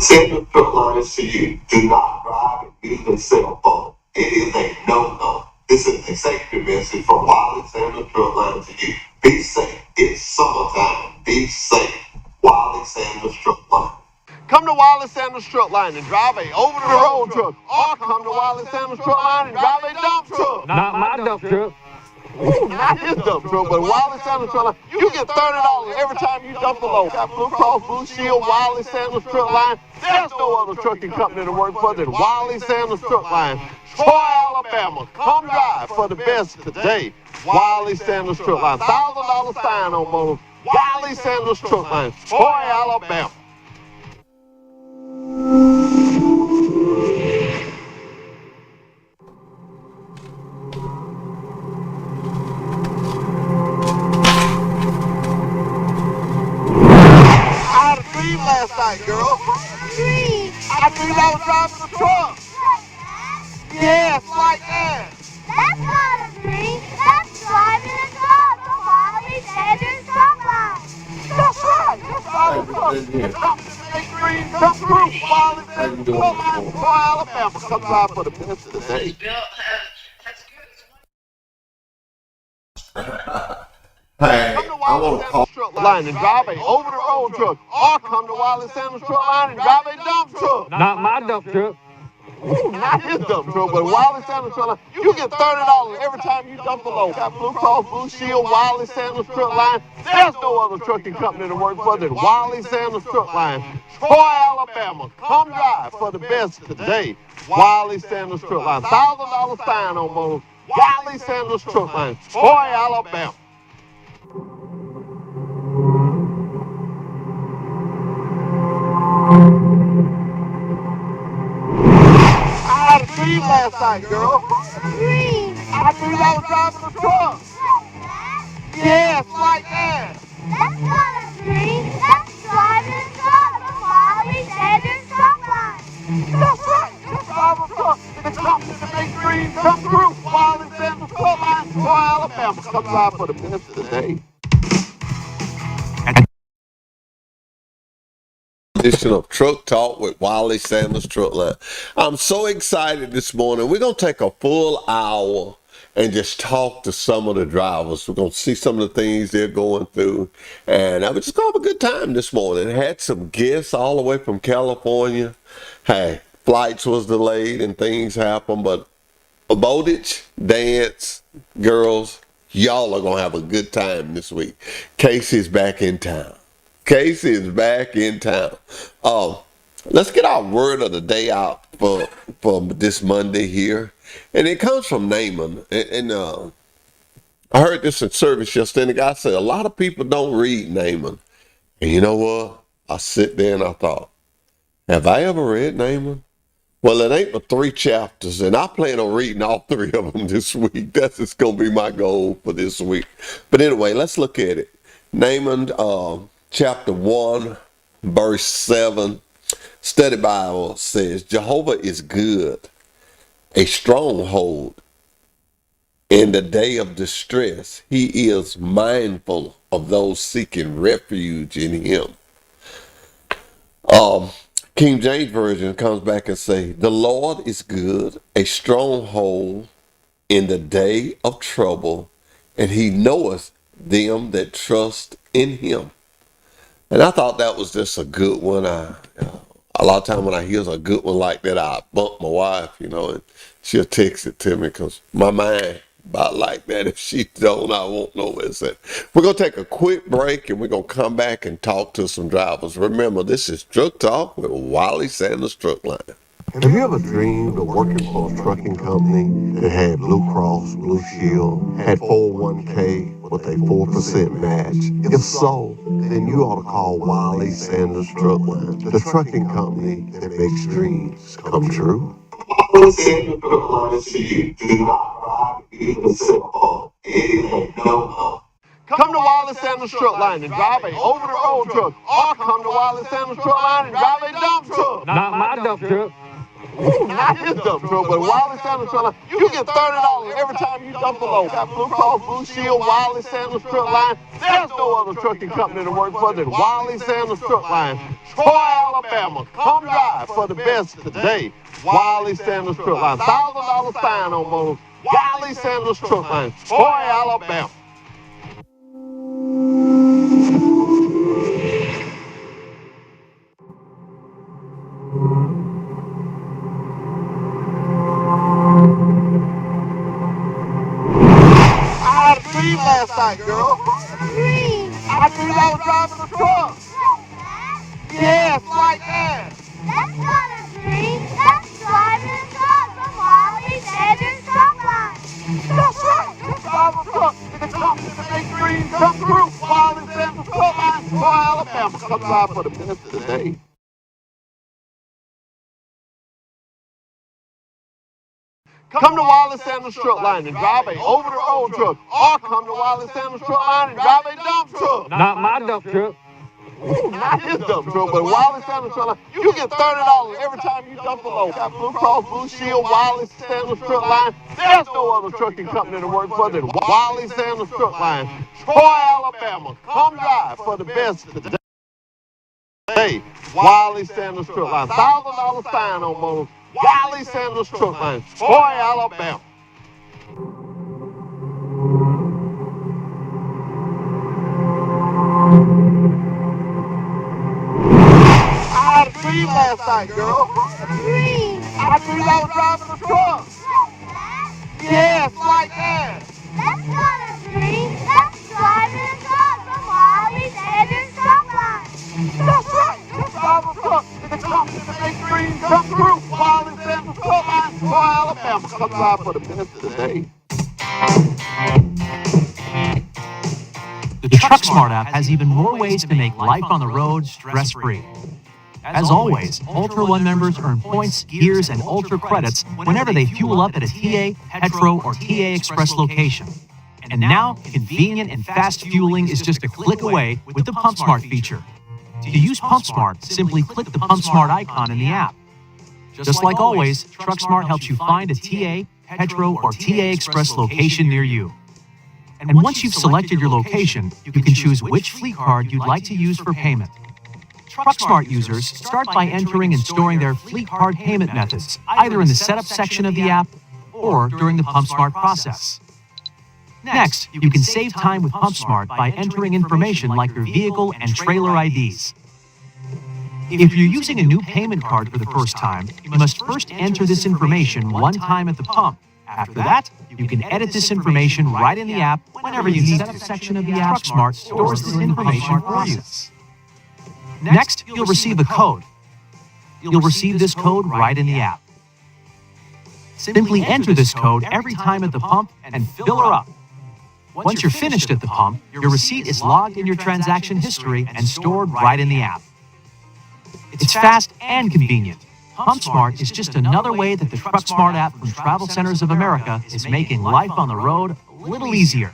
Send truck liners to you. Do not drive and use a cell phone. It is a no-no. This is a safety message from Wiley Sanders Truck Line to you. Be safe. It's summertime. Be safe. Wiley Sanders Truck Line. Come to Wiley Sanders Truck Line and drive a over-the-road truck, or come to Wiley Sanders Truck Line and drive a dump truck. Not my dump truck. Ooh, not his dump truck, but Wiley Sanders Truck Line. You get $30 every time you dump a load. Got Blue Cross Blue Shield, Wiley Sanders Truck Line. There's no other trucking company to work for than Wiley Sanders Truck Line. Troy, Alabama. Come drive for the best today. Wiley Sanders Truck Line. $1,000 sign on bonus. Wiley Sanders Truck Line. Troy, Alabama. Last night, girl. I dreamed I was driving a truck. Yes, like that. That's not a dream. That's driving a truck. The Wiley Sanders Truck Line. That's right. That's driving a truck. It's something to make dreams come true. Wiley Sanders Truck Line from Alabama. Come drive for the best of the day. Hey, I want to call Truck Line and drive a over-the-road truck, or come to Wiley Sanders Truck Line and drive a dump truck. Not my dump truck. Ooh, not his dump truck, but Wiley Sanders Truck Line. You get $30 every time you dump a load. Got Blue Cross Blue Shield, Wiley Sanders Truck Line. There's no other trucking company to work for than Wiley Sanders Truck Line. Troy, Alabama. Come drive for the best today. Wiley Sanders Truck Line. $1,000 sign on bonus. Wiley Sanders Truck Line. Troy, Alabama. I had a dream last night, girl. I dreamed I was driving a truck. Yes, like that. That's not a dream. That's driving a truck. The Wiley Sanders Truck Line. That's right. That's driving a truck. It's something to make dreams come true. Wiley Sanders Truck Line for Alabama. Come drive for the best of the day. edition of Truck Talk with Wiley Sanders Truck Line. I'm so excited this morning. We're going to take a full hour and just talk to some of the drivers. We're going to see some of the things they're going through. And I was just going to have a good time this morning. Had some guests all the way from California. Hey, flights was delayed and things happened, but Bowditch, dance, girls, y'all are going to have a good time this week. Casey's back in town. Casey is back in town. Let's get our word of the day out for this Monday here. And it comes from Naaman. And I heard this in service yesterday. And the guy said, a lot of people don't read Naaman. And you know what? I sit there and I thought, have I ever read Naaman? Well, it ain't but 3 chapters, and I plan on reading all 3 of them this week. That's just going to be my goal for this week. But anyway, let's look at it. Naaman, chapter 1, verse 7. Study Bible says, Jehovah is good, a stronghold in the day of distress. He is mindful of those seeking refuge in him. King James Version comes back and say, the Lord is good, a stronghold in the day of trouble, and he knoweth them that trust in him. And I thought that was just a good one. A lot of time when I hear a good one like that, I bump my wife, and she'll text it to me because my mind about like that. If she don't, I won't know where it's at. We're going to take a quick break and we're going to come back and talk to some drivers. Remember, this is Truck Talk with Wiley Sanders Truck Line. Have you ever dreamed of working for a trucking company that had Blue Cross, Blue Shield, had 401k with a 4% match? If so, then you ought to call Wiley Sanders Truck Line, the trucking company that makes dreams come true. Wiley Sanders Truck Line is to you. Do not drive even simple. It is a no-no. Come to Wiley Sanders Truck Line and drive a over-the-road truck, or come to Wiley Sanders Truck Line and drive a dump truck. Not my dump truck. Ooh, not his dump truck, but Wiley Sanders Truck Line. You get $30 every time you dump a load. Got Blue Cross Blue Shield, Wiley Sanders Truck Line. There's no other trucking company to work for than Wiley Sanders Truck Line. Troy, Alabama. Alabama. Come drive for the best today. Wiley Sanders Truck Line. $1,000 sign on both. Wiley Sanders Truck Line. Troy, Alabama. I had a dream last night, girl. Green. I dreamed I was driving a truck. Yes, like that. That's not a dream. That's driving a truck from Wiley Sanders Truck Line. That's right. It's driving a truck. It's a company that makes dreams come true. Wiley Sanders Truck Line, Troy, Alabama. Come drive for the best today. Come to Wiley Sanders Truck Line and drive a over-the-road truck. Or come to Wiley Sanders Truck Line and drive a dump truck. Not my dump truck. Ooh, not his dump truck, but Wiley Sanders Truck Line. You get $30 every time you dump a load. Got Blue Cross Blue Shield, Wiley Sanders Truck Line. There's no other trucking company to work for than Wiley Sanders Truck Line. Troy, Alabama. Come drive for the best today. Wiley Sanders Truck Line. $1,000 sign on both. Wiley Sanders Truck Line. Troy, Alabama. I had a dream last night, girl. Green. I dreamed I was driving a truck. Yes, like that. That's not a dream. That's driving a truck from Wiley Sanders Truck Line. That's right. It's driving a truck. It's a company that makes dreams come true. Wiley Sanders Truck Line, Troy, Alabama. Come drive for the best today. The TruckSmart app has even more ways to make life on the road stress-free. As always, Ultra One members earn points, gears, and Ultra credits whenever they fuel up at a TA, Petro, or TA Express location. And now, convenient and fast fueling is just a click away with the PumpSmart feature. To use PumpSmart, simply click the PumpSmart icon in the app. Just like always, TruckSmart helps you find a TA, Petro, or TA Express location near you. And once you've selected your location, you can choose which fleet card you'd like to use for payment. TruckSmart users start by entering and storing their fleet card payment methods, either in the setup section of the app or during the PumpSmart process. Next, you can save time with PumpSmart by entering information like your vehicle and trailer IDs. If you're using a new payment card for the first time, you must first enter this information one time at the pump. After that, you can edit this information right in the app whenever you need to. The setup section of the app TruckSmart stores this information for you. Next, you'll receive a code. You'll receive this code right in the app. Simply enter this code every time at the pump and fill her up. Once you're finished at the pump, your receipt is logged in your transaction history and stored right in the app. It's fast and convenient. PumpSmart is just another way that the TruckSmart app from Travel Centers of America is making life on the road a little easier.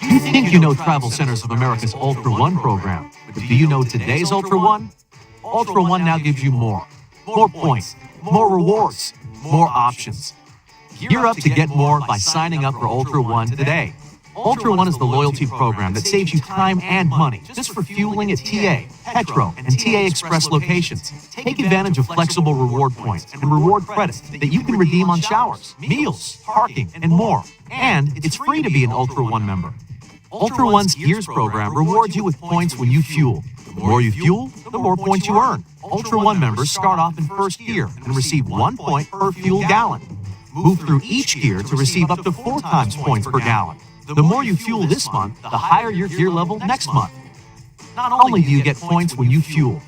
You think you know Travel Centers of America's Ultra One program, but do you know today's Ultra One? Ultra One now gives you more. More points, more rewards, more options. Gear up to get more by signing up for Ultra One today. Ultra One is the loyalty program that saves you time and money just for fueling at TA, Petro, and TA Express locations. Take advantage of flexible reward points and reward credits that you can redeem on showers, meals, parking, and more. And it's free to be an Ultra One member. Ultra One's Gears program rewards you with points when you fuel. The more you fuel, the more points you earn. Ultra One members start off in first gear and receive 1 point per fuel gallon. Move through each gear to receive up to 4 times points per gallon. The more you fuel this month, the higher your gear level next month. Not only do you get points when you fuel,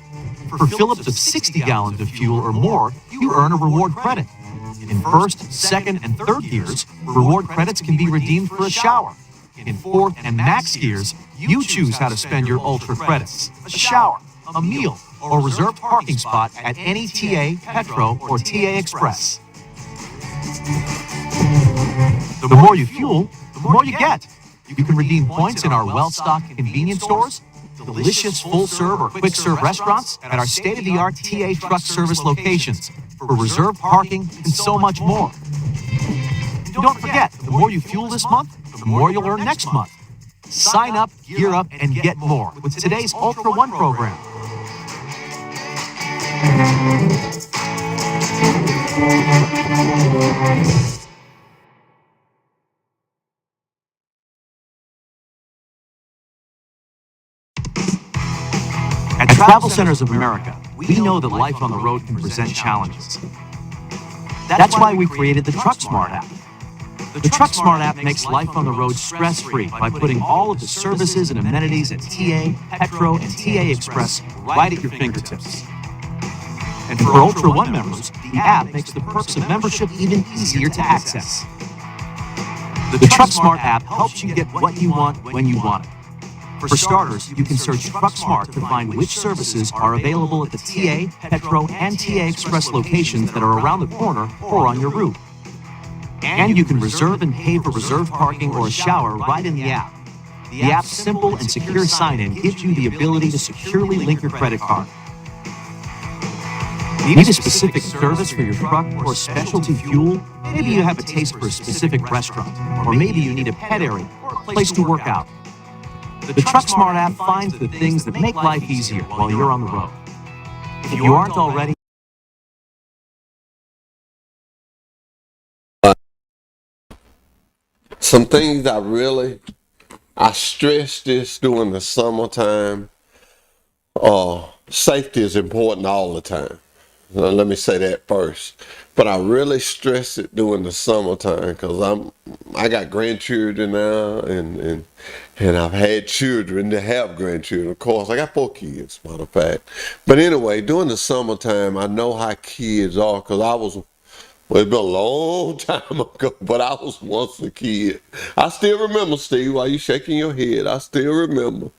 for fill-ups of 60 gallons of fuel or more, you earn a reward credit. In first, second, and third gears, reward credits can be redeemed for a shower. In fourth and max gears, you choose how to spend your Ultra credits: a shower, a meal, or reserved parking spot at any TA, Petro, or TA Express. The more you fuel, the more you get. You can redeem points in our well-stocked convenience stores, delicious full-serve or quick-serve restaurants, at our state-of-the-art TA truck service locations, for reserved parking, and so much more. And don't forget, the more you fuel this month, the more you'll earn next month. Sign up, gear up, and get more with today's Ultra One program. At Travel Centers of America, we know that life on the road can present challenges. That's why we created the Truck Smart app. The Truck Smart app makes life on the road stress-free by putting all of the services and amenities at TA, Petro, and TA Express right at your fingertips. And for Ultra One members, the app makes the perks of membership even easier to access. The Truck Smart app helps you get what you want when you want it. For starters, you can search Truck Smart to find which services are available at the TA, Petro, and TA Express locations that are around the corner or on your route. And you can reserve and pay for reserved parking or a shower right in the app. The app's simple and secure sign-in gives you the ability to securely link your credit card. Need a specific service for your truck or specialty fuel? Maybe you have a taste for a specific restaurant, or maybe you need a pet area or a place to work out. The Truck Smart app finds the things that make life easier while you're on the road. If you aren't already, Some things I stress this during the summertime. Safety is important all the time. Let me say that first. But I really stress it during the summertime because I got grandchildren now and I've had children to have grandchildren. Of course, I got 4 kids, matter of fact. But anyway, during the summertime, I know how kids are because well, it's been a long time ago, but I was once a kid. I still remember, Steve, while you shaking your head, I still remember.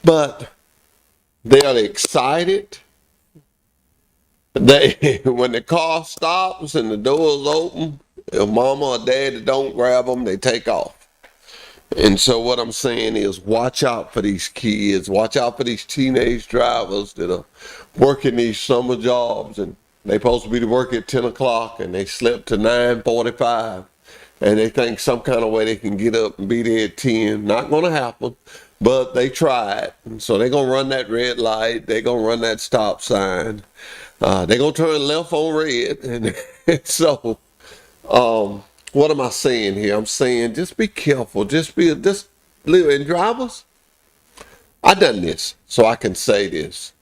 But they are excited. When the car stops and the doors open, if mama or daddy don't grab them, they take off. And so what I'm saying is watch out for these kids. Watch out for these teenage drivers that are working these summer jobs and they supposed to be to work at 10 o'clock and they slept to 9:45 and they think some kind of way they can get up and be there at 10. Not going to happen, but they tried. And so they're going to run that red light. They're going to run that stop sign. They're going to turn left on red. And so what am I saying here? I'm saying just be careful. Just live. And drivers, I done this, so I can say this.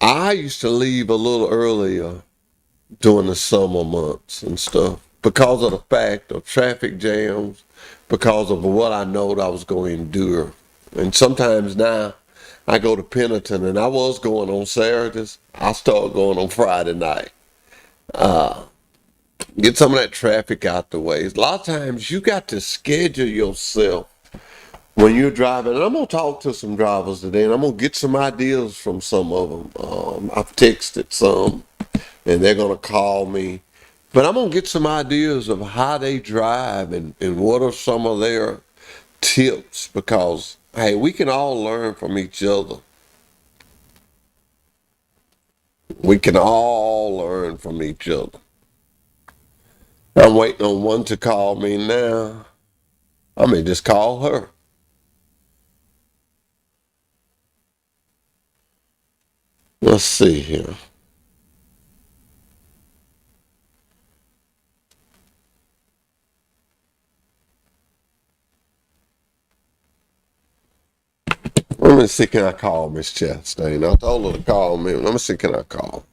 I used to leave a little earlier during the summer months and stuff because of the fact of traffic jams, because of what I know that I was going to endure. And sometimes now I go to Pennington, and I was going on Saturdays. I start going on Friday night. Get some of that traffic out the way. A lot of times you got to schedule yourself when you're driving. And I'm going to talk to some drivers today, and I'm going to get some ideas from some of them. I've texted some, and they're going to call me. But I'm going to get some ideas of how they drive and what are some of their tips because, hey, we can all learn from each other. We can all learn from each other. I'm waiting on one to call me now. I may just call her. Let's see here. Let me see, can I call Miss Chastain? I told her to call me. Let me see, can I call?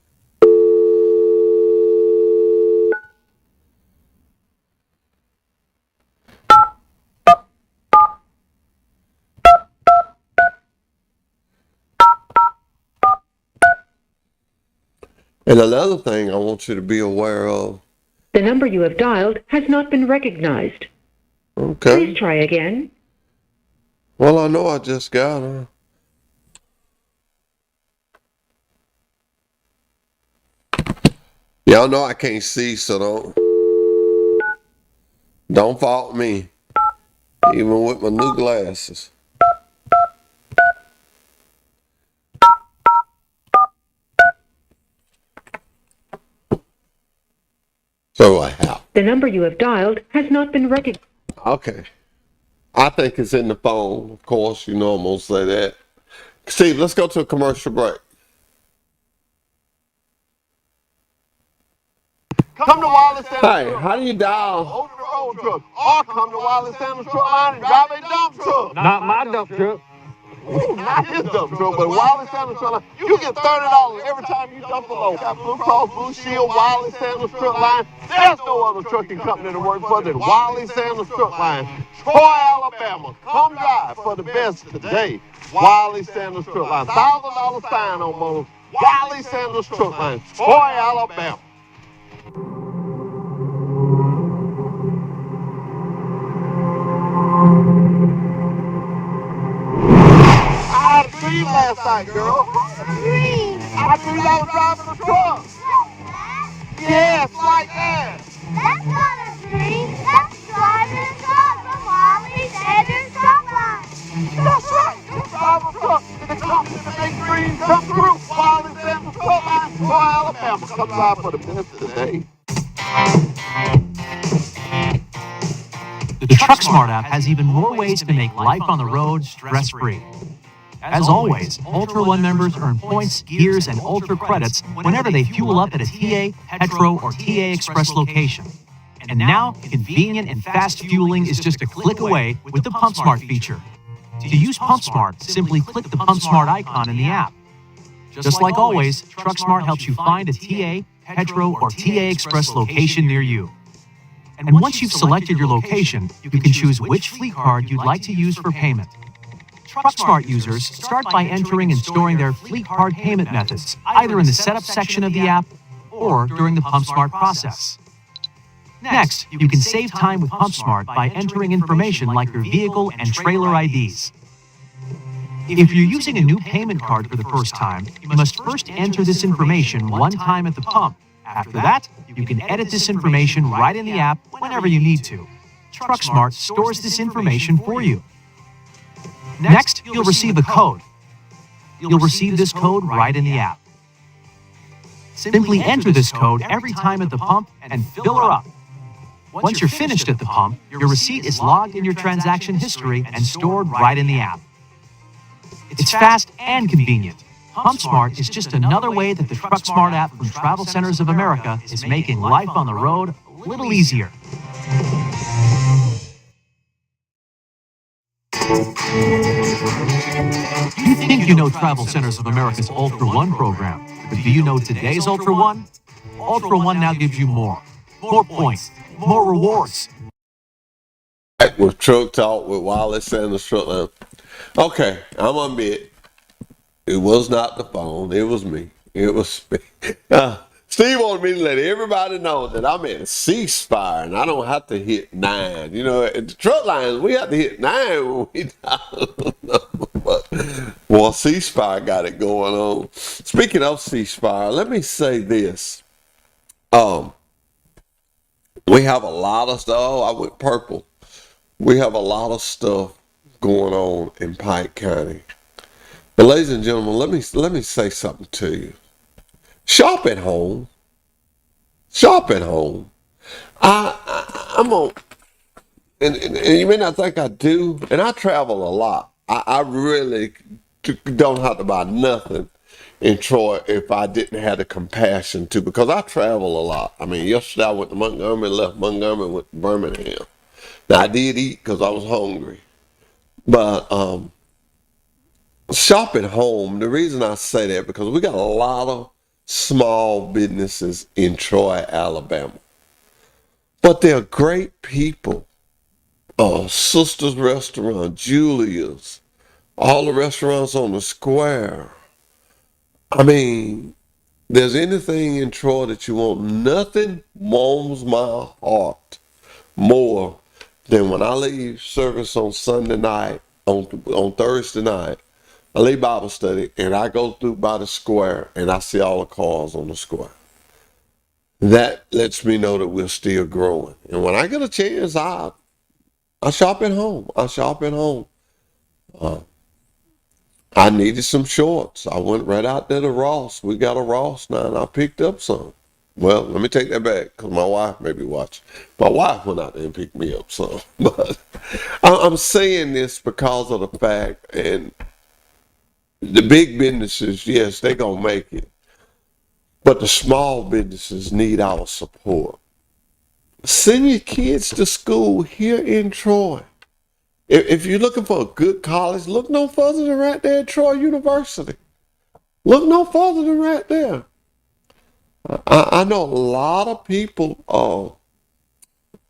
And another thing I want you to be aware of. The number you have dialed has not been recognized. Okay. Please try again. Well, I know I just got her. Y'all know I can't see, so don't fault me, even with my new glasses. So I have. The number you have dialed has not been recognized. Okay. I think it's in the phone. Of course, you know I'm gonna say that. Steve, let's go to a commercial break. Come to Wiley Sanders Hey, Truck. how do you dial? Over the road truck. Or come to Wiley Sanders Truck Line and drive a dump truck. Not my dump truck. Ooh, not his dump truck, but Wiley Sanders Truck Line. You get $30 every time you dump a load. Got Blue Cross Blue Shield, Wiley Sanders Truck Line. There's no other trucking company to work for than Wiley Sanders Truck Line. Troy, Alabama. Come drive for the best today. Wiley Sanders Truck Line. $1,000 sign on motors. Wiley Sanders Truck Line. Troy, Alabama. I had a dream last night, girl. Dream. I dreamed I was driving a truck. Yes, like that. That's not a dream. That's driving a truck from Wiley Sanders Truck Line. That's right. You drive a truck in the company that makes dreams come true. Wiley Sanders Truck Line, Troy, Alabama. Come drive for the best today. The TruckSmart app has even more ways to make life on the road stress-free. As always, Ultra One members earn points, gears, and Ultra credits whenever they fuel up at a TA, Petro, or TA Express location. And now, convenient and fast fueling is just a click away with the PumpSmart feature. To use PumpSmart, simply click the PumpSmart icon in the app. Just like always, TruckSmart helps you find a TA, Petro, or TA Express location near you. And once you've selected your location, you can choose which fleet card you'd like to use for payment. TruckSmart users start by entering and storing their fleet card payment methods, either in the setup section of the app or during the PumpSmart process. Next, you can save time with PumpSmart by entering information like your vehicle and trailer IDs. If you're using a new payment card for the first time, you must first enter this information one time at the pump. After that, you can edit this information right in the app whenever you need to. TruckSmart stores this information for you. Next, you'll receive a code. You'll receive this code right in the app. Simply enter this code every time at the pump and fill her up. Once you're finished at the pump, your receipt is logged in your transaction history and stored right in the app. It's fast and convenient. PumpSmart is just another way that the TruckSmart app from Travel Centers of America is making life on the road a little easier. You think you know Travel Centers of America's Ultra One program, but do you know today's Ultra One? Ultra One now gives you more points, more rewards. Back with Truck Talk with Wiley Sanders Truck Line. Okay, I'm gonna admit, it was not the phone, it was me. It was me. Steve wanted me to let everybody know that I'm at a ceasefire and I don't have to hit 9. You know, at the truck lines, we have to hit 9 when we dial. But, well, ceasefire got it going on. Speaking of ceasefire, let me say this. We have a lot of stuff. Oh, I went purple. We have a lot of stuff going on in Pike County. But ladies and gentlemen, let me say something to you. Shop at home. Shop at home. I'm on, and you may not think I do, and I travel a lot. I really don't have to buy nothing in Troy if I didn't have the compassion to, because I travel a lot. I mean, yesterday I went to Montgomery, left Montgomery, went to Birmingham. Now I did eat because I was hungry, but shop at home. The reason I say that because we got a lot of small businesses in Troy, Alabama, but they're great people. Sister's Restaurant, Julia's, all the restaurants on the square. I mean, there's anything in Troy that you want. Nothing warms my heart more than when I leave service on Sunday night, on Thursday night. I leave Bible study and I go through by the square and I see all the cars on the square. That lets me know that we're still growing. And when I get a chance, I shop at home. I shop at home. I needed some shorts. I went right out there to Ross. We got a Ross now and I picked up some. Well, let me take that back because my wife may be watching. My wife went out there and picked me up some. But I'm saying this because of the fact, and the big businesses, yes, they're going to make it. But the small businesses need our support. Send your kids to school here in Troy. If you're looking for a good college, look no further than right there at Troy University. Look no further than right there. I know a lot of people,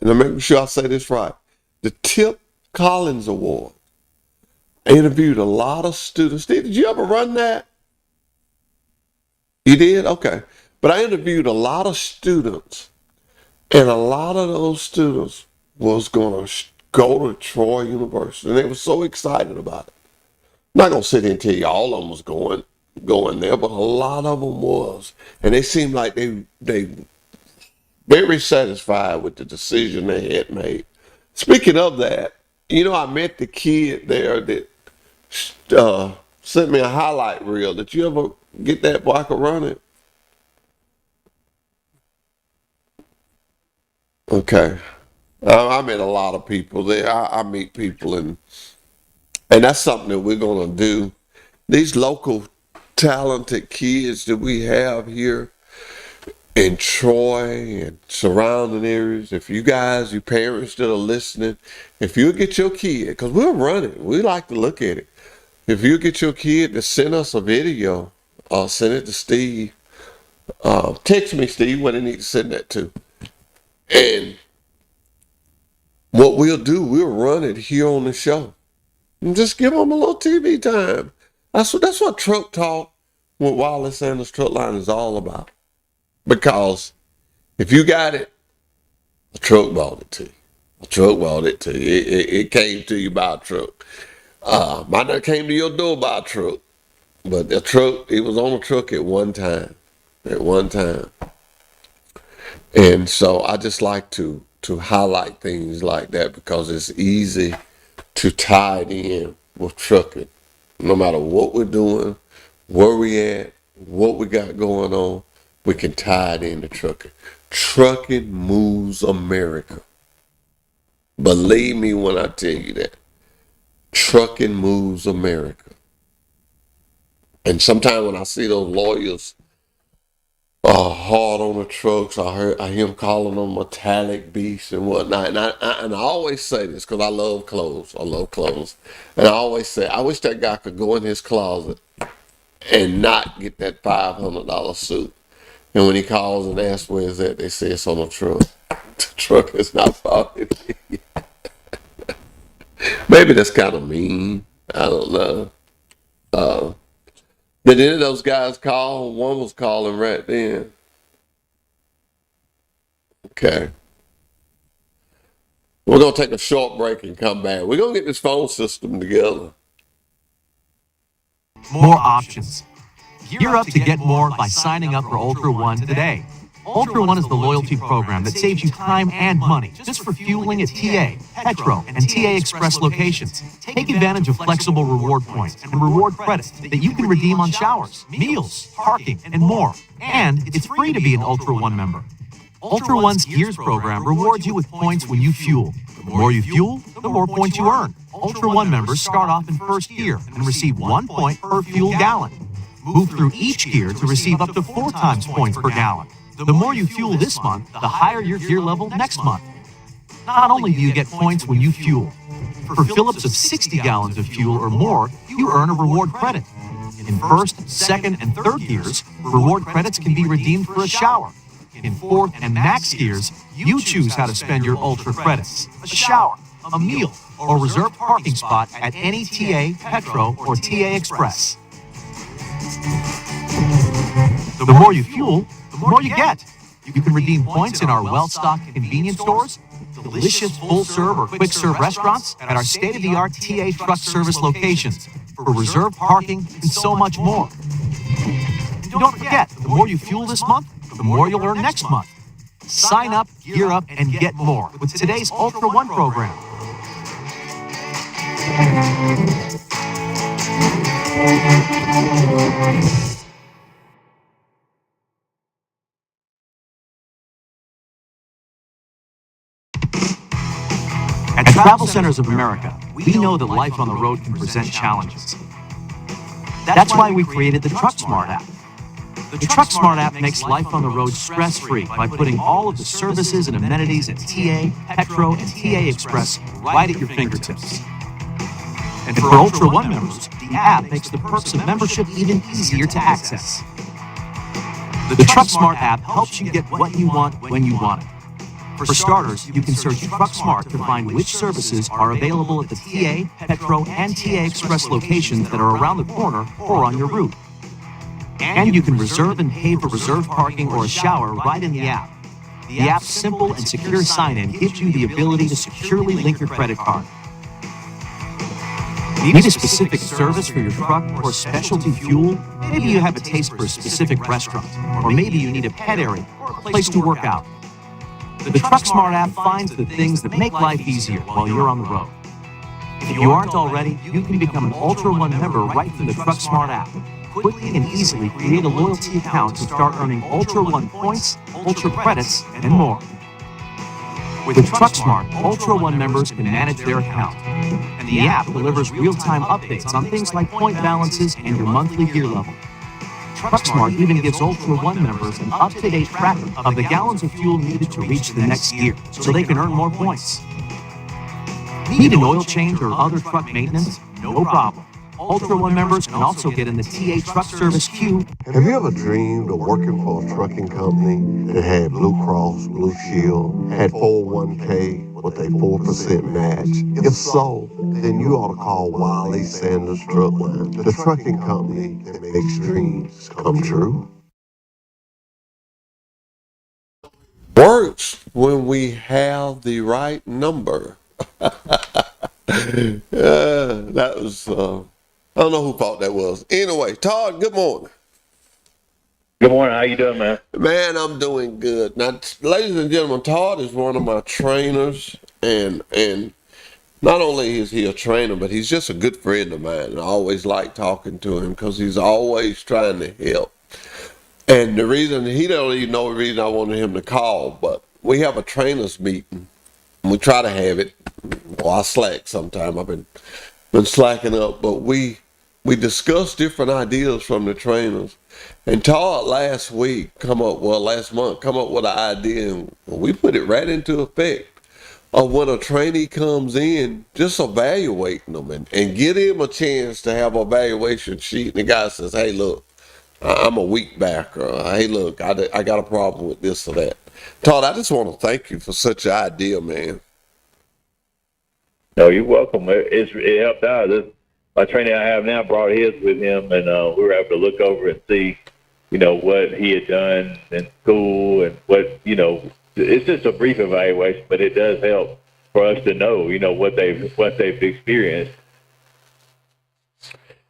and I'm making sure I say this right, the Tip Collins Award. I interviewed a lot of students. Did you ever run that? You did? Okay. But I interviewed a lot of students, and a lot of those students was going to go to Troy University, and they were so excited about it. I'm not going to sit here and tell you all of them was going there, but a lot of them was. And they seemed like they very satisfied with the decision they had made. Speaking of that, I met the kid there that sent me a highlight reel. Did you ever get that boy I could run it? Okay. I met a lot of people there. I meet people, and that's something that we're going to do. These local talented kids that we have here in Troy and surrounding areas, if you guys, you parents that are listening, if you get your kid, because we'll run it, we like to look at it. If you get your kid to send us a video, or send it to Steve, text me, Steve, what they need to send that to. And what we'll do, we'll run it here on the show. And just give them a little TV time. That's what Truck Talk with Wiley Sanders Truck Line is all about. Because if you got it, a truck bought it to you. A truck bought it to you. It came to you by a truck. Might not came to your door by a truck, but the truck, it was on a truck at one time. At one time. And so I just like to highlight things like that because it's easy to tie it in with trucking. No matter what we're doing, where we at, what we got going on, we can tie it into trucking. Trucking moves America. Believe me when I tell you that. Trucking moves America. And sometimes when I see those lawyers hard on the trucks, I hear them calling them metallic beasts and whatnot. And I always say this because I love clothes. I love clothes. And I always say, I wish that guy could go in his closet and not get that $500 suit. And when he calls and asks where is that, they say it's on a truck. The truck is not found. Maybe that's kind of mean. I don't know. Did any of those guys call? One was calling right then. Okay. We're going to take a short break and come back. We're going to get this phone system together. More options. Gear up to get more by signing up for Ultra One today. Ultra One is the loyalty program that saves you time and money just for fueling at TA, Petro, and TA Express locations. Take advantage of flexible reward points and reward credits that you can redeem on showers, meals, parking, and more. And it's free to be an Ultra One member. Ultra One's Gears program rewards you with points when you fuel. The more you fuel, the more points you earn. Ultra One members start off in first gear and receive 1 point per fuel gallon. Move through each gear to receive up to 4 times points per gallon. The more you fuel this month, the higher your gear level next month. Not only do you get points when you fuel, for fill-ups of 60 gallons of fuel or more, you earn a reward credit. In first, second, and third gears, reward credits can be redeemed for a shower. In fourth and max gears, you choose how to spend your Ultra credits: a shower, a meal, or reserved parking spot at any TA, Petro, or TA Express. The more you fuel, the more you get. You can redeem points in our well-stocked convenience stores, delicious full-serve or quick-serve restaurants, at our state-of-the-art TA truck service locations, for reserved parking, and so much more. And don't forget, the more you fuel this month, the more you'll earn next month. Sign up, gear up, and get more with today's Ultra One program. Travel Centers of America, we know that life on the road can present challenges. That's why we created the Truck Smart app. The Truck Smart app makes life on the road stress-free by putting all of the services and amenities at TA, Petro, and TA Express right at your fingertips. And for Ultra One members, the app makes the perks of membership even easier to access. The Truck Smart app helps you get what you want when you want it. For starters, you can search Truck Smart to find which services are available at the TA, Petro, and TA Express locations that are around the corner or on your route. And you can reserve and pay for reserved parking or a shower right in the app. The app's simple and secure sign-in gives you the ability to securely link your credit card. Need a specific service for your truck or specialty fuel? Maybe you have a taste for a specific restaurant, or maybe you need a pet area or a place to work out. The Truck Smart app finds the things that make life easier while you're on the road. If you aren't already, you can become an Ultra One member right from the Truck Smart app. Quickly and easily create a loyalty account to start earning Ultra One points, Ultra credits, and more. With Truck Smart, Ultra One members can manage their account. And the app delivers real-time updates on things like point balances and your monthly gear level. Truck Smart even gives Ultra One members an up-to-date tracker of the gallons of fuel needed to reach the next gear, so they can earn more points. Need an oil change or other truck maintenance? No problem. Ultra One members can also get in the TA Truck Service queue. Have you ever dreamed of working for a trucking company that had Blue Cross, Blue Shield, had 401k with a 4% match? If so, then you ought to call Wiley Sanders Truck Line, the trucking company that makes dreams come true. Works when we have the right number. That was, I don't know who thought that was. Anyway, Todd, good morning. Good morning. How you doing, man? Man, I'm doing good. Now, ladies and gentlemen, Todd is one of my trainers, and not only is he a trainer, but he's just a good friend of mine. And I always like talking to him because he's always trying to help. And the reason, he don't even know the reason I wanted him to call, but we have a trainers meeting. And we try to have it. Well, I slack sometime. I've been slacking up, but we discuss different ideas from the trainers. And Todd last month come up with an idea, and we put it right into effect of when a trainee comes in, just evaluating them and get him a chance to have an evaluation sheet. And the guy says, hey, look, I'm a weak backer. Hey, look, I got a problem with this or that. Todd, I just want to thank you for such an idea, man. No, you're welcome. It helped out. My trainer I have now brought his with him, and we were able to look over and see, what he had done in school and what, it's just a brief evaluation, but it does help for us to know, what they've experienced.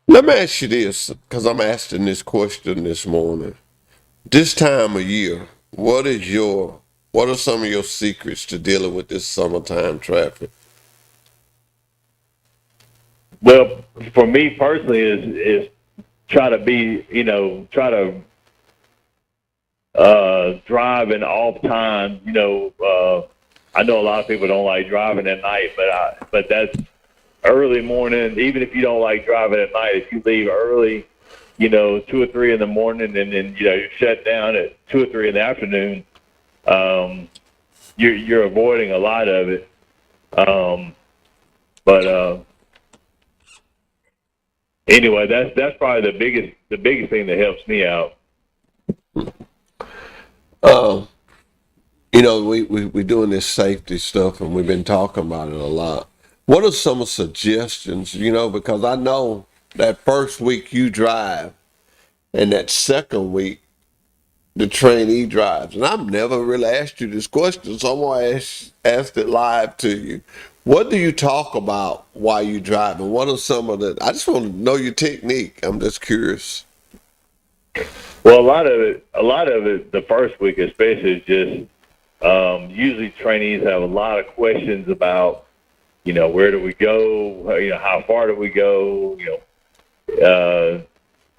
Let me ask you this, because I'm asking this question this morning. This time of year, what are some of your secrets to dealing with this summertime traffic? Well, for me personally, is try to be, drive in off time. I know a lot of people don't like driving at night, but that's early morning. Even if you don't like driving at night, if you leave early, 2 or 3 in the morning, and then you shut down at 2 or 3 in the afternoon, you're avoiding a lot of it. Anyway, that's probably the biggest thing that helps me out. We're doing this safety stuff, and we've been talking about it a lot. What are some suggestions, because I know that first week you drive, and that second week the trainee drives. And I've never really asked you this question, so I'm going to ask it live to you. What do you talk about while you drive, and what are some of the, I just want to know your technique. I'm just curious. Well, a lot of it, the first week especially, is just usually trainees have a lot of questions about, where do we go? How far do we go?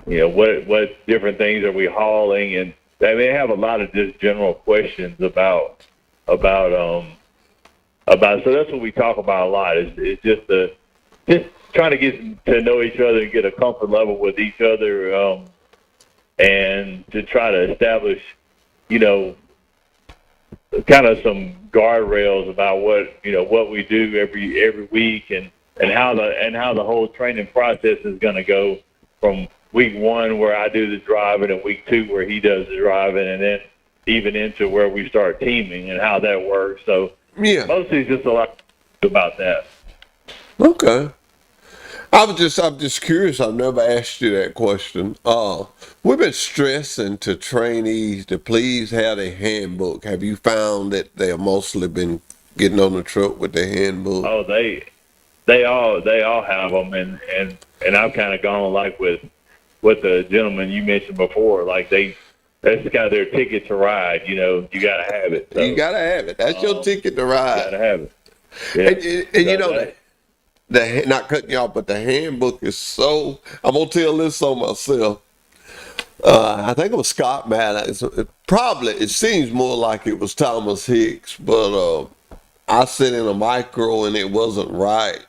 What different things are we hauling? And they have a lot of just general questions about about. So that's what we talk about a lot. Is just trying to get to know each other and get a comfort level with each other, and to try to establish, you know, kind of some guardrails about what we do every week, and how the whole training process is going to go from week 1 where I do the driving and week 2 where he does the driving, and then even into where we start teaming and how that works. So Yeah. mostly it's just a lot about that. Okay. I'm just curious. I've never asked you that question. We've been stressing to trainees to please have a handbook. Have you found that they have mostly been getting on the truck with their handbook? Oh, they all have them, and I've kind of gone like with the gentleman you mentioned before. Like that's kind of their ticket to ride. You know, you got to have it. So, You gotta have it. That's your ticket to got ride. to have it. Yeah. And you know not cutting you off, but the handbook is so. I'm gonna tell this on myself. I think it was Scott Madden. It seems more like it was Thomas Hicks, but I sent in a micro and it wasn't right.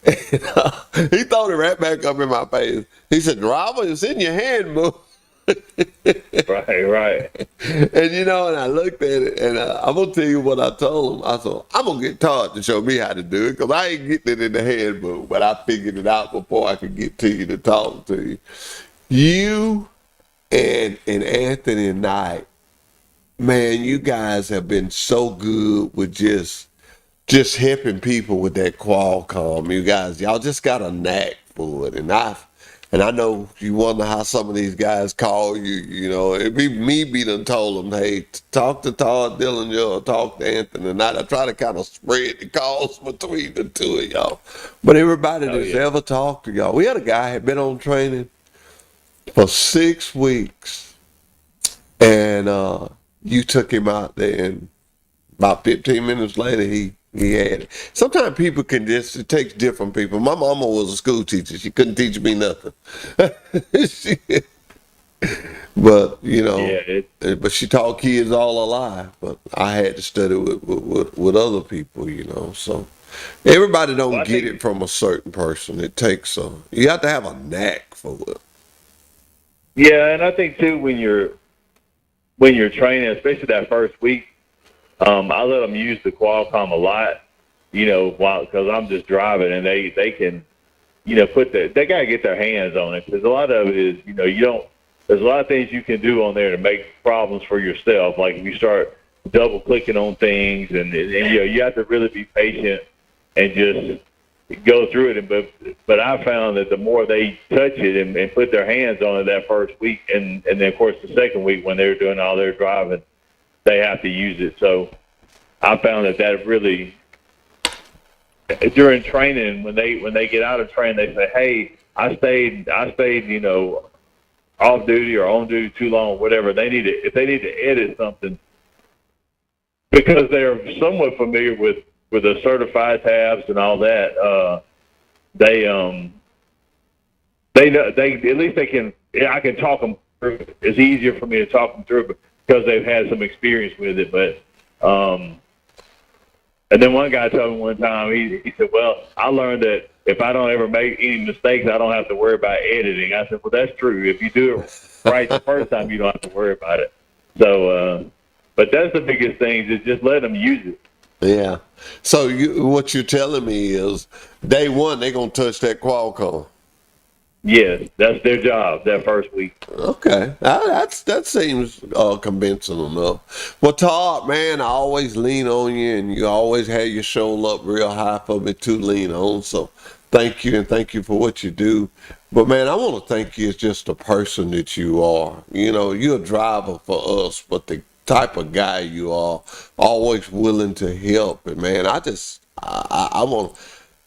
And, he threw it right back up in my face. He said, "Driver, it's in your handbook." Right. And you know, and I looked at it, and I'm gonna tell you what I told him. I said, "I'm gonna get Todd to show me how to do it, because I ain't getting it in the handbook, but I figured it out before I could get to you to talk to you." You and Anthony Knight, man, you guys have been so good with just helping people with that Qualcomm. You guys, y'all just got a knack for it, and I know you wonder how some of these guys call you. You know, it'd be me done told them, "Hey, talk to Todd Dillinger or talk to Anthony Knight." I try to kind of spread the calls between the two of y'all. But everybody that's ever talked to y'all, we had a guy had been on training for 6 weeks, and you took him out there, and about 15 minutes later, he had it. Sometimes people it takes different people. My mama was a school teacher. She couldn't teach me nothing. But, you know, but she taught kids all alive. But I had to study with other people, you know. So everybody don't get it from a certain person. It takes you have to have a knack for it. Yeah, and I think too when you're training, especially that first week, I let them use the Qualcomm a lot, you know, because I'm just driving, and they can, you know, they got to get their hands on it, because a lot of it is, you know, there's a lot of things you can do on there to make problems for yourself. Like if you start double clicking on things, and you know, you have to really be patient and just go through it. But I found that the more they touch it and put their hands on it that first week, and then of course the second week when they're doing all their driving, they have to use it. So I found that really, during training, when they get out of training, they say, "Hey, I stayed, you know, off duty or on duty too long, whatever." If they need to edit something, because they're somewhat familiar with the certified tabs and all that, they know at least they can. I can talk them through. It's easier for me to talk them through because they've had some experience with it. But and then one guy told me one time, he said, "Well, I learned that if I don't ever make any mistakes, I don't have to worry about editing." I said, "Well, that's true. If you do it right the first time, you don't have to worry about it." So, but that's the biggest thing, is just let them use it. Yeah. So what you're telling me is day one, they're going to touch that Qualcomm. Yes, that's their job that first week. Okay, that seems convincing enough. Well, Todd, man, I always lean on you, and you always have your show up real high for me to lean on. So thank you, and thank you for what you do. But man, I want to thank you as just the person that you are. You know, you're a driver for us, but the type of guy you are, always willing to help. And man, I want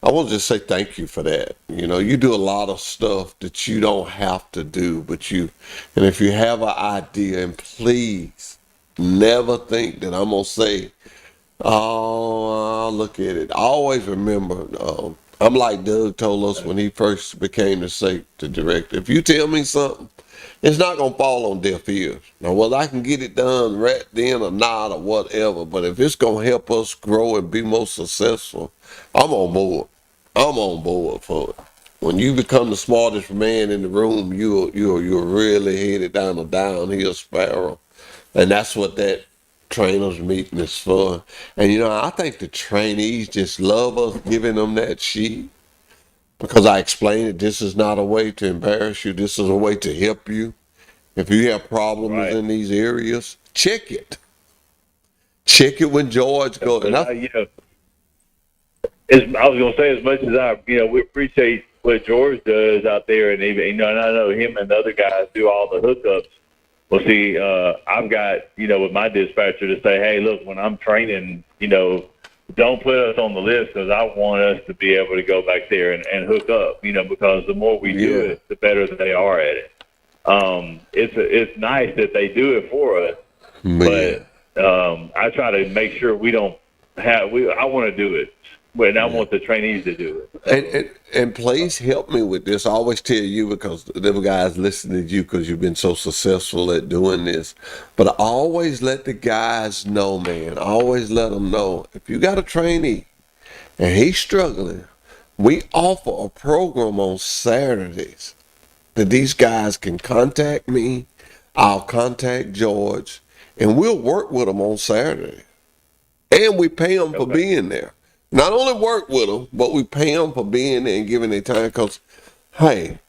to just say thank you for that. You know, you do a lot of stuff that you don't have to do, and if you have an idea, and please never think that I'm going to say, "Oh, I'll look at it." I always remember I'm like Doug told us when he first became the director. If you tell me something, it's not gonna fall on deaf ears. Now, whether I can get it done right then or not or whatever, but if it's gonna help us grow and be more successful, I'm on board. I'm on board for it. When you become the smartest man in the room, you're really headed down a downhill spiral, and that's what that trainers meeting is for. And I think the trainees just love us giving them that sheet because I explained it. This is not a way to embarrass you. This is a way to help you. If you have problems Right. in these areas, check it. Check it when George goes. But I was going to say, as much as we appreciate what George does out there, and even, and I know him and the other guys do all the hookups. Well, see, I've got, with my dispatcher to say, hey, look, when I'm training, don't put us on the list because I want us to be able to go back there and hook up, because the more we do it, the better they are at it. It's nice that they do it for us, but I try to make sure we don't have. I want to do it, but I want the trainees to do it. And please help me with this. I always tell you because the guys listen to you because you've been so successful at doing this. But I always let the guys know, man. I always let them know if you got a trainee and he's struggling, we offer a program on Saturdays that these guys can contact me. I'll contact George, and we'll work with them on Saturday. And we pay them for being there. Not only work with them, but we pay them for being there and giving their time because, hey,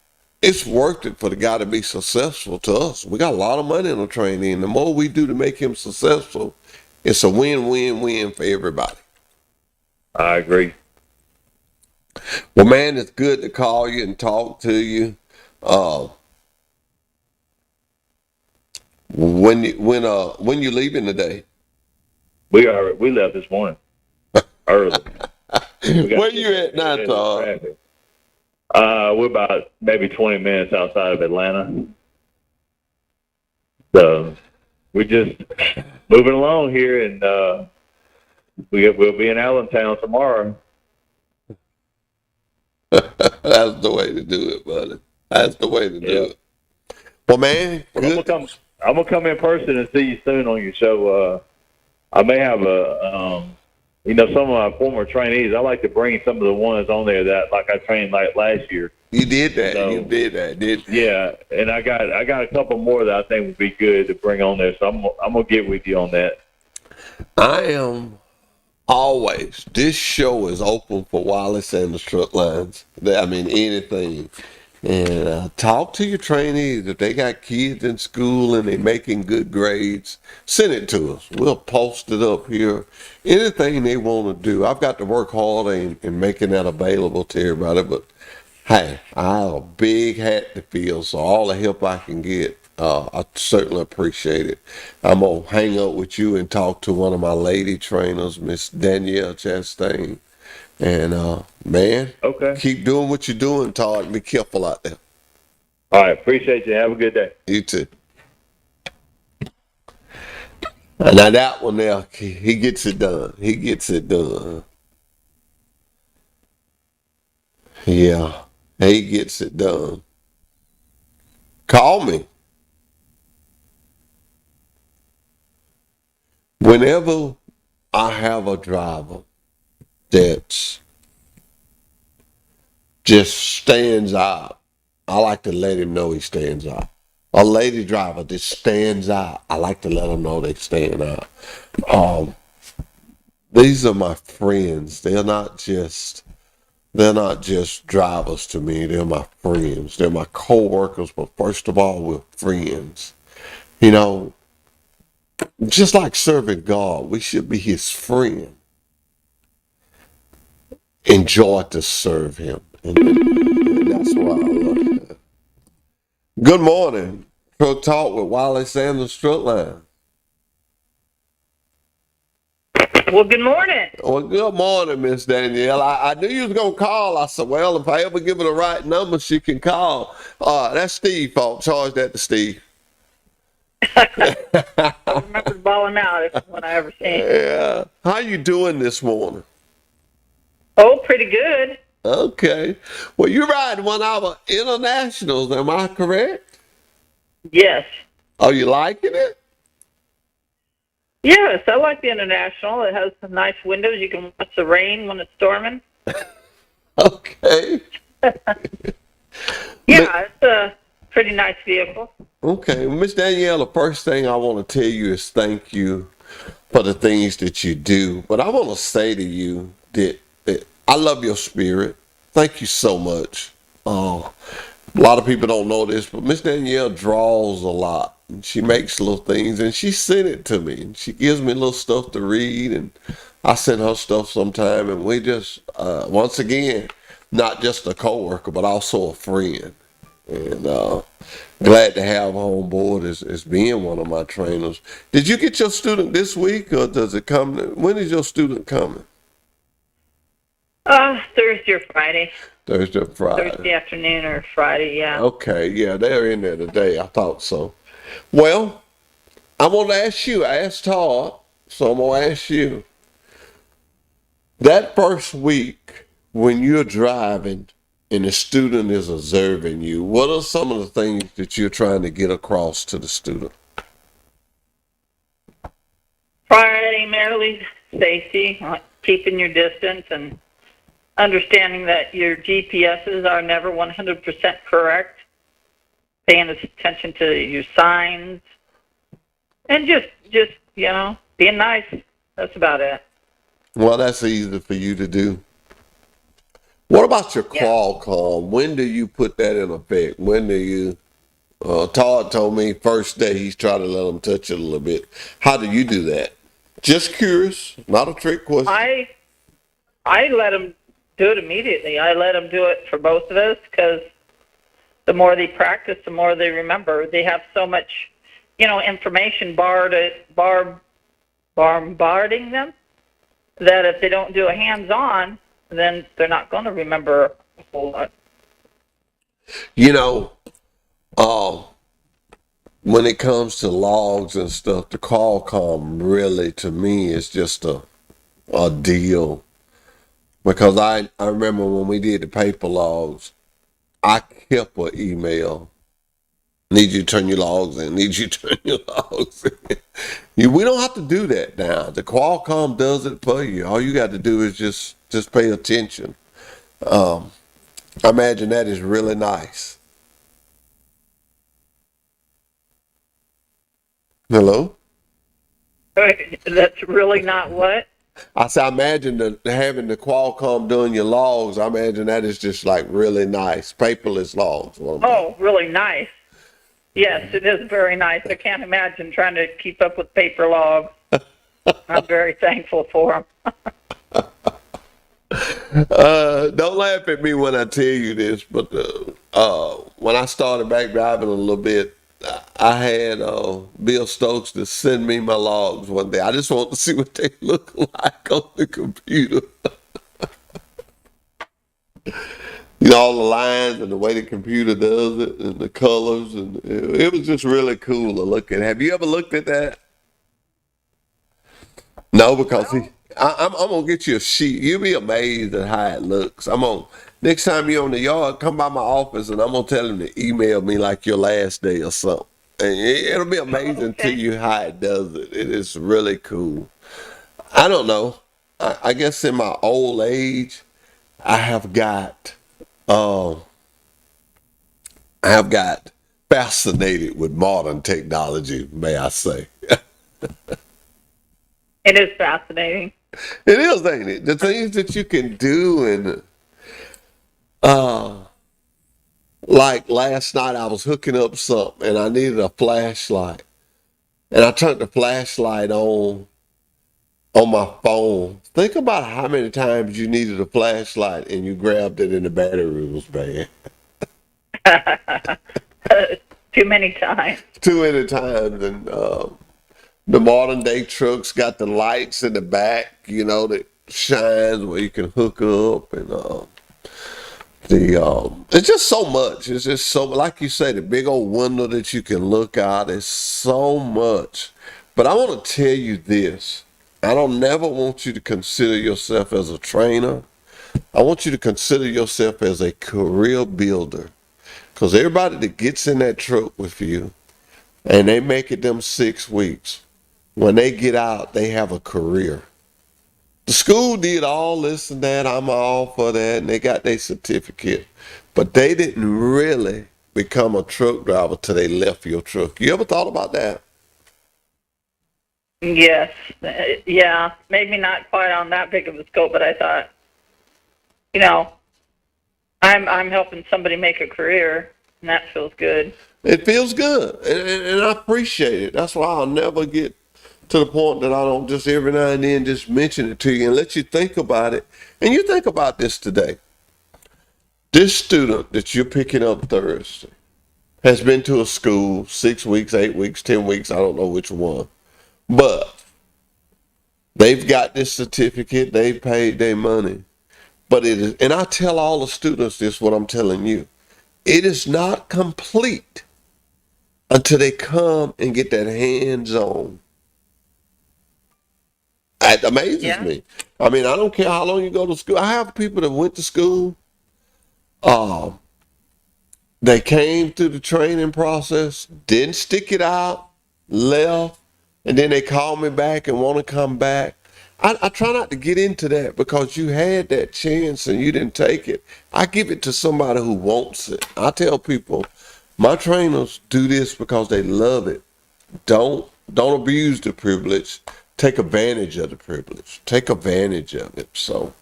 it's worth it for the guy to be successful to us. We got a lot of money in the trainee, and the more we do to make him successful, it's a win-win-win for everybody. I agree. Well, man, it's good to call you and talk to you. When you leaving today? We left this morning early. Where you at now, Todd? We're about maybe 20 minutes outside of Atlanta. So we're just moving along here, and we'll be in Allentown tomorrow. That's the way to do it, buddy. That's the way to do it. Well, man, I'm gonna come in person and see you soon on your show. I may have some of my former trainees. I like to bring some of the ones on there that I trained last year. You did that. You did that, didn't you? Yeah, and I got a couple more that I think would be good to bring on there. So I'm gonna get with you on that. I am always. This show is open for Wiley Sanders Truck Lines. I mean, anything. And talk to your trainees. If they got kids in school and they're making good grades, send it to us. We'll post it up here. Anything they want to do. I've got to work hard in making that available to everybody. But, hey, I have a big hat to fill, so all the help I can get, I certainly appreciate it. I'm going to hang up with you and talk to one of my lady trainers, Miss Danielle Chastain. And, man, keep doing what you're doing, Todd. Be careful out there. All right. Appreciate you. Have a good day. You too. Now, that one there, he gets it done. He gets it done. Yeah, he gets it done. Call me. Whenever I have a driver that just stands out, I like to let him know he stands out. A lady driver that stands out, I like to let them know they stand out. These are my friends. They're not just drivers to me. They're my friends. They're my co-workers, but first of all, we're friends. Just like serving God, we should be his friend. Enjoy to serve him. And that's why I love it. Good morning. Truck Talk with Wiley Sanders Truck Line. Well, good morning. Well, good morning, Miss Danielle. I knew you was going to call. I said, well, if I ever give her the right number, she can call. That's Steve fault. Charge that to Steve. I remember balling out. It's what I ever seen. Yeah. How you doing this morning? Oh, pretty good. Okay. Well, you ride one of our internationals, am I correct? Yes. Are you liking it? Yes, I like the International. It has some nice windows. You can watch the rain when it's storming. Okay. Yeah, it's a pretty nice vehicle. Okay, Miss Danielle, the first thing I want to tell you is thank you for the things that you do. But I want to say to you that I love your spirit. Thank you so much. A lot of people don't know this, but Miss Danielle draws a lot. And she makes little things, and she sent it to me. And she gives me little stuff to read, and I send her stuff sometime. And we just, once again, not just a coworker, but also a friend. And glad to have her on board as being one of my trainers. Did you get your student this week, or does it come? When is your student coming? Thursday or Friday. Thursday or Friday. Thursday afternoon or Friday, yeah. Okay, yeah, they're in there today. I thought so. Well, I'm going to ask you. I asked Todd, so I'm going to ask you. That first week when you're driving and the student is observing you, what are some of the things that you're trying to get across to the student? Primarily safety, keeping your distance, and understanding that your GPSs are never 100% correct, paying attention to your signs, and just being nice. That's about it. Well, that's easy for you to do. What about your Qualcomm? When do you put that in effect? When do you? Todd told me first day he's trying to let them touch it a little bit. How do you do that? Just curious, not a trick question. I let them do it immediately. I let them do it for both of us because the more they practice, the more they remember. They have so much, information bombarding them that if they don't do a hands-on, then they're not going to remember a whole lot. When it comes to logs and stuff, the Qualcomm really, to me, is just a deal. Because I remember when we did the paper logs, I kept an email. Need you to turn your logs in. Need you to turn your logs in. We don't have to do that now. The Qualcomm does it for you. All you got to do is just pay attention. I imagine that is really nice. Hello? That's really not what? I said, I imagine having the Qualcomm doing your logs, I imagine that is just like really nice. Paperless logs. Oh, really nice. Yes, it is very nice. I can't imagine trying to keep up with paper logs. I'm very thankful for them. Don't laugh at me when I tell you this, but when I started back driving a little bit, I had Bill Stokes to send me my logs one day. I just want to see what they look like on the computer. All the lines and the way the computer does it and the colors, and it was just really cool to look at. Have you ever looked at that? No, because I'm gonna get you a sheet. You'll be amazed at how it looks. Next time you're on the yard, come by my office and I'm gonna tell him to email me like your last day or something. And it'll be amazing to you how it does it. It is really cool. I don't know. I guess in my old age, I have got fascinated with modern technology, may I say. It is fascinating. It is, ain't it? The things that you can do, and like last night I was hooking up something and I needed a flashlight. And I turned the flashlight on my phone. Think about how many times you needed a flashlight and you grabbed it and the battery was bad. Too many times. Too many times. And the modern day trucks got the lights in the back, that shines where you can hook up, and it's just so much. It's just so, like you say, the big old window that you can look out. Is so much. But I want to tell you this. I don't never want you to consider yourself as a trainer. I want you to consider yourself as a career builder. Because everybody that gets in that truck with you and they make it them 6 weeks, when they get out, they have a career. The school did all this and that. I'm all for that. And they got their certificate. But they didn't really become a truck driver till they left your truck. You ever thought about that? Yes. Yeah. Maybe not quite on that big of a scope, but I thought, you know, I'm helping somebody make a career, and that feels good. It feels good. And I appreciate it. That's why I'll never get to the point that I don't just every now and then just mention it to you and let you think about it. And you think about this today. This student that you're picking up Thursday has been to a school 6 weeks, 8 weeks, 10 weeks, I don't know which one. But they've got this certificate, they've paid their money. But it is, and I tell all the students this, what I'm telling you. It is not complete until they come and get that hands-on. It amazes me. I mean, I don't care how long you go to school. I have people that went to school. They came through the training process, didn't stick it out, left, and then they call me back and want to come back. I try not to get into that because you had that chance and you didn't take it. I give it to somebody who wants it. I tell people, my trainers do this because they love it. Don't abuse the privilege. Take advantage of the privilege. Take advantage of it. So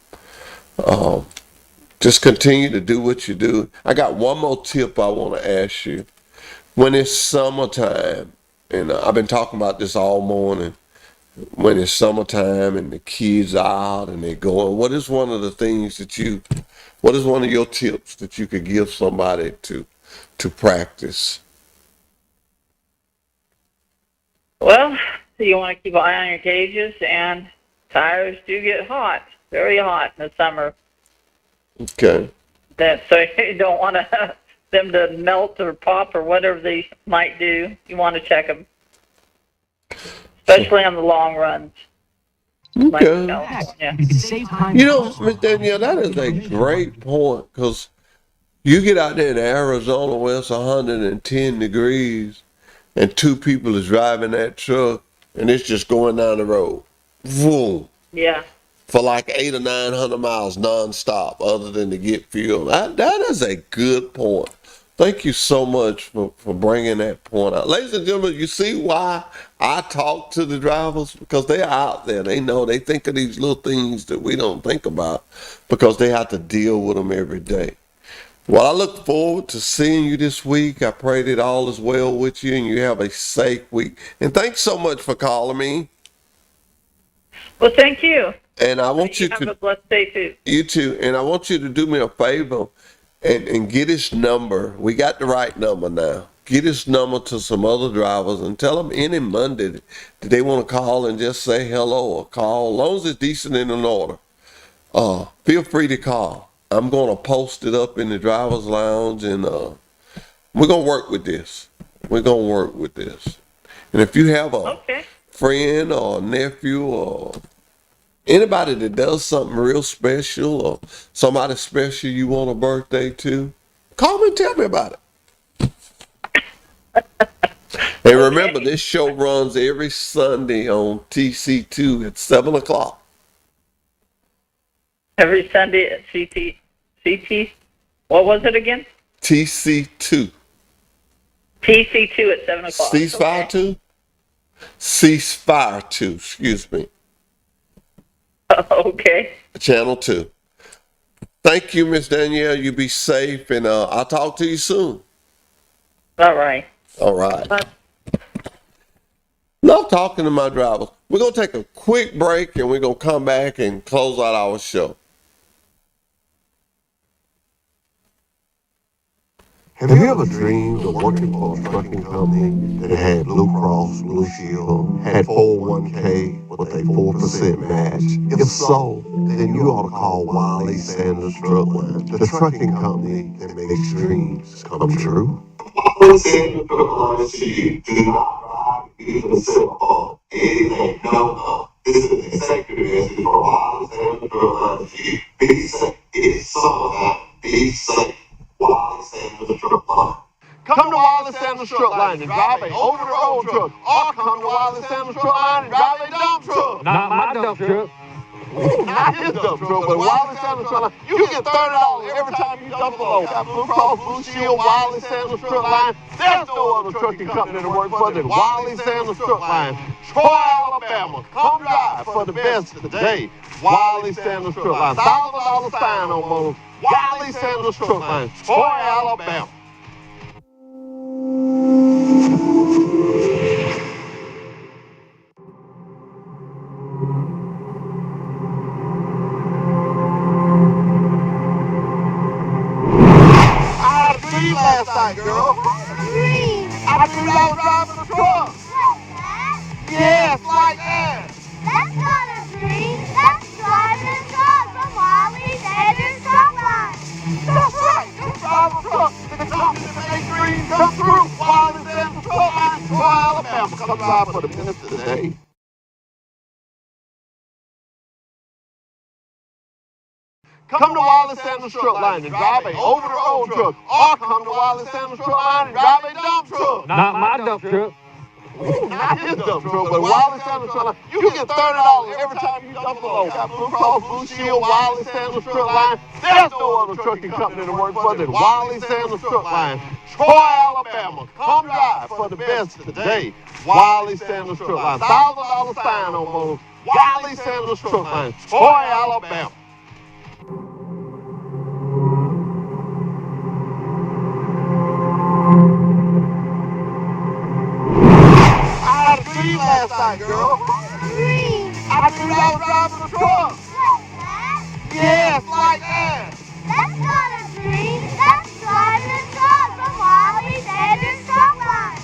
just continue to do what you do. I got one more tip I want to ask you. When it's summertime, and I've been talking about this all morning, when it's summertime and the kids are out and they're going, what is one of your tips that you could give somebody to practice? Well, you want to keep an eye on your gauges, and tires do get hot, very hot in the summer. Okay. So you don't want them to melt or pop or whatever they might do. You want to check them, especially on the long runs. Like Okay. California. You can save time. You know, Miss Danielle, that is a great point because you get out there in Arizona where it's 110 degrees and two people is driving that truck and it's just going down the road. Boom. Yeah. For like 800 or 900 miles nonstop other than to get fuel. That is a good point. Thank you so much for bringing that point out. Ladies and gentlemen, you see why I talk to the drivers? Because they're out there. They know, they think of these little things that we don't think about because they have to deal with them every day. Well, I look forward to seeing you this week. I pray that all is well with you and you have a safe week. And thanks so much for calling me. Well, thank you. And I want you have to a blessed day too. You too. And I want you to do me a favor and get his number. We got the right number now. Get his number to some other drivers and tell them any Monday that they want to call and just say hello or call. As long as it's decent and in order. Feel free to call. I'm going to post it up in the driver's lounge and we're going to work with this. We're going to work with this. And if you have a friend or a nephew or anybody that does something real special or somebody special you want a birthday to, call me and tell me about it. And remember, this show runs every Sunday on TC2 at 7 o'clock. Every Sunday at CT, what was it again? TC2. TC2 at 7 o'clock. Ceasefire 2? Ceasefire 2, excuse me. Okay. Channel 2. Thank you, Miss Danielle. You be safe, and I'll talk to you soon. All right. All right. Love talking to my drivers. We're going to take a quick break, and we're going to come back and close out our show. Have you ever dreamed of working for a trucking company that had Blue Cross, Blue Shield, had 401k with a 4% match? If so, then you ought to call Wiley Sanders Truckline, the trucking company that makes dreams come true. Wiley Sanders Truckline is you. Do not drive, even simple, anything, no. This is an executive message for Wiley Sanders Truckline is you. Be safe. It's summer now. Be safe. Wiley Sanders truck line. Come to Wiley Sanders truck line and drive a over-the-road truck, or come to Wiley Sanders truck line and drive a dump truck. Not my dump truck. Not his dump truck, but Wiley Sanders truck line. You get $30 every time you dump a load. Got Blue Cross Blue Shield, Wiley Sanders truck line. There's no other trucking company to work for than Wiley Sanders truck line. Troy, Alabama. Come drive for the best today. Wiley Sanders truck line. $1,000 sign on motors. Wiley Sanders truck line. Troy, Alabama. Last night, girl. Dream. I dreamed I was driving a truck. Like that? Yes, like that. That's not a dream. That's driving a truck from Wiley Sanders truck line. That's right. You drive a truck. The company that makes dreams come true. Wiley Sanders truck line. Troy, Alabama. Come drive for the best today. Come to Wiley Sanders truck line and drive a over-the-road truck, or come to Wiley Sanders truck line and drive a dump truck. Not my dump truck. Not his dump truck, but Wiley Sanders truck line. You get $30 every time you dump a load. Got Blue Cross Blue Shield, Wiley Sanders truck line. There's no other trucking company to work for than Wiley Sanders truck line. Troy, Alabama. Come drive for the best today. Wiley Sanders truck line. $1,000 sign on motors. Wiley Sanders truck line. Troy, Alabama. Last night, girl. Dream. I dreamed I was driving a truck. Like that? Yes, like that. That's not a dream. That's driving a truck from Wiley Sanders truck line.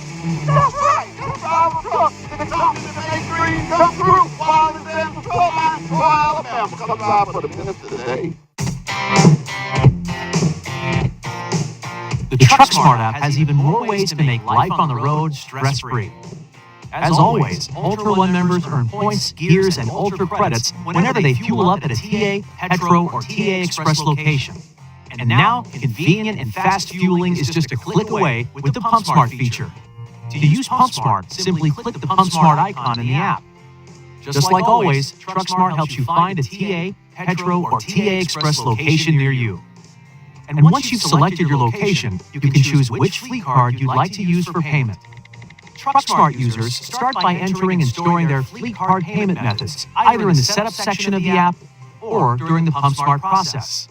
That's right. You drive a truck. The company that makes dreams come true. Wiley Sanders truck line. Troy, Alabama. Come drive for the best today. The TruckSmart app has even more ways to make life on the road stress-free. As always, Ultra One members earn points, gears, and Ultra credits whenever they fuel up at a TA, Petro, or TA Express location. And now, convenient and fast fueling is just a click away with the PumpSmart feature. To use PumpSmart, simply click the PumpSmart icon in the app. Just like always, TruckSmart helps you find a TA, Petro, or TA Express location near you. And once you've selected your location, you can choose which fleet card you'd like to use for payment. TruckSmart users start by entering and storing their fleet card payment methods, either in the setup section of the app or during the PumpSmart process.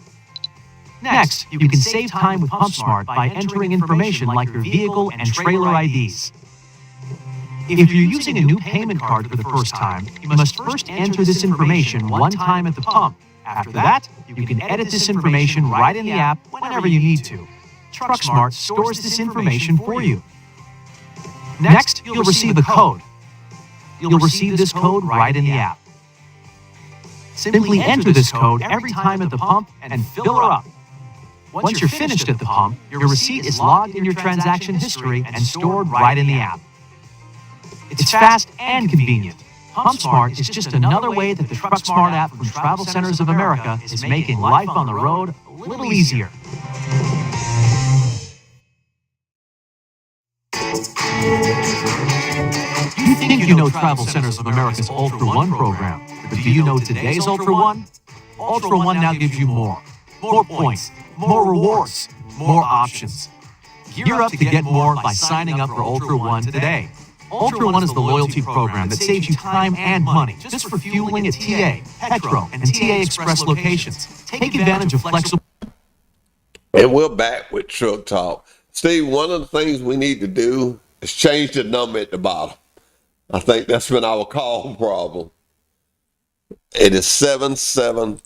Next, you can save time with PumpSmart by entering information like your vehicle and trailer IDs. If you're using a new payment card for the first time, you must first enter this information one time at the pump. After that, you can edit this information right in the app whenever you need to. TruckSmart stores this information for you. Next, you'll receive a code. You'll receive this code right in the app. Simply enter this code every time at the pump and fill her up. Once you're finished at the pump, your receipt is logged in your transaction history and stored right in the app. It's fast and convenient. PumpSmart is just another way that the TruckSmart app from Travel Centers of America is making life on the road a little easier. You think you know Travel Centers of America's Ultra One program, but do you know today's Ultra One? Ultra One now gives you more. More points, more rewards, more options. Gear up to get more by signing up for Ultra One today. Ultra One is the loyalty program that saves you time and money just for fueling at TA, Petro, and TA Express locations. Take advantage of flexible... And we're back with Truck Talk. Steve, one of the things we need to do is change the number at the bottom. I think that's been our call problem. It is 77.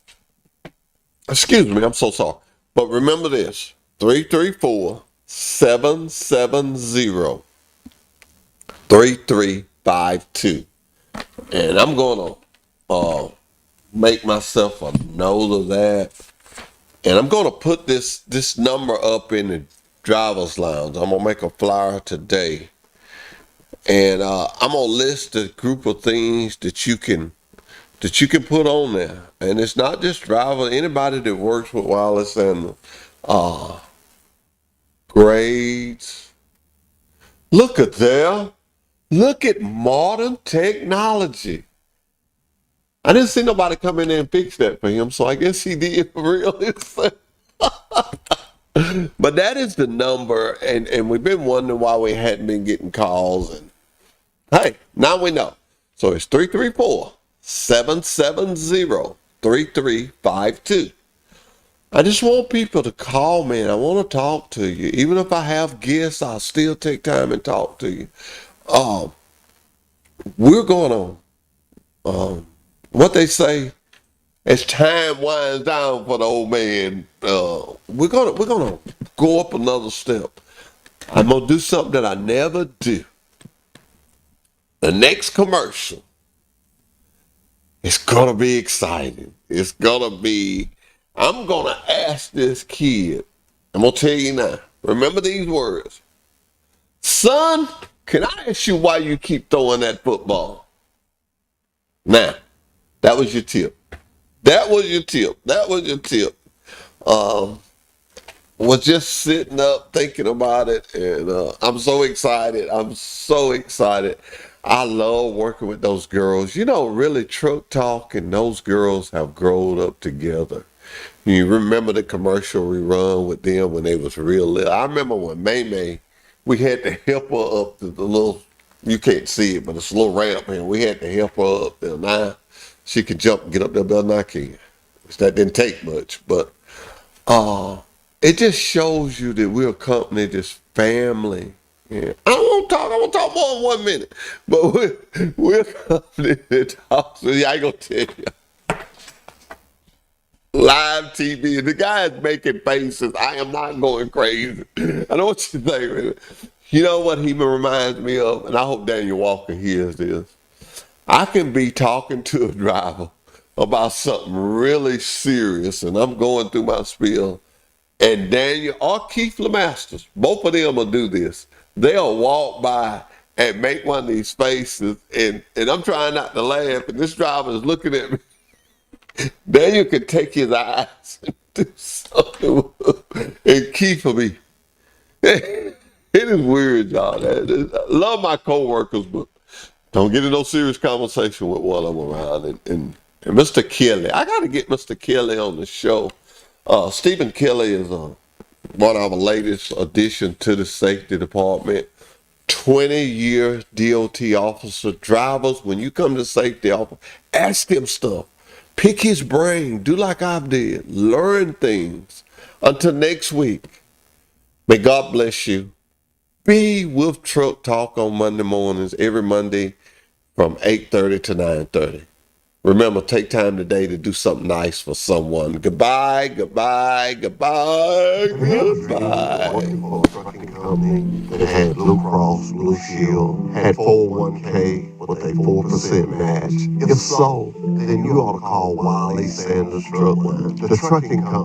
Excuse me, I'm so sorry. But remember this, 334-770-3352. And I'm going to make myself a note of that. And I'm going to put this number up in the driver's lounge. I'm going to make a flyer today. And I'm going to list a group of things that you can put on there. and it's not just drivers, anybody that works with Wiley Sanders, grades. Look at there. Look at modern technology. I didn't see nobody come in there and fix that for him, so I guess he did for real. But that is the number, and we've been wondering why we hadn't been getting calls. And hey, now we know. So it's 334-770-3352. I just want people to call me, and I want to talk to you. Even if I have guests, I'll still take time and talk to you. We're going to, what they say, as time winds down for the old man, we're gonna go up another step. I'm gonna do something that I never do. The next commercial is gonna be exciting. It's gonna be. I'm gonna ask this kid. I'm gonna tell you now. Remember these words, son. Can I ask you why you keep throwing that football? Now, that was your tip. That was your tip. Was just sitting up thinking about it, and I'm so excited. I love working with those girls. You know, really, Truck Talk and those girls have grown up together. You remember the commercial we run with them when they was real little? I remember when May, we had to help her up to the little, you can't see it, but it's a little ramp, and we had to help her up there. Now she could jump and get up there better than I can. That didn't take much, but it just shows you that we're a company that's family. Yeah. I want to talk more than 1 minute, but we're a company that talks. I ain't gonna tell you. Live TV, and the guy's making faces. I am not going crazy. I know what you think. You know what he reminds me of, and I hope Daniel Walker hears this. I can be talking to a driver about something really serious, and I'm going through my spiel, and Daniel or Keith Lemasters, both of them will do this. They'll walk by and make one of these faces, and I'm trying not to laugh, and this driver is looking at me. Daniel could take his eyes and do something, and Keith will be. It is weird, y'all. I love my coworkers, but don't get in no serious conversation with one of them around. And Mr. Kelly, I got to get Mr. Kelly on the show. Stephen Kelly is one of our latest addition to the safety department. 20-year DOT officer. Drivers, when you come to safety office, ask him stuff. Pick his brain. Do like I did. Learn things. Until next week, may God bless you. Be with Truck Talk on Monday mornings, every Monday from 8:30 to 9:30. Remember, take time today to do something nice for someone. Goodbye, goodbye, goodbye, goodbye. Working for a trucking company that had Blue Cross, Blue Shield, had 401k with a 4% match. If so, then you ought to call Wiley Sanders Truck Line, the trucking company.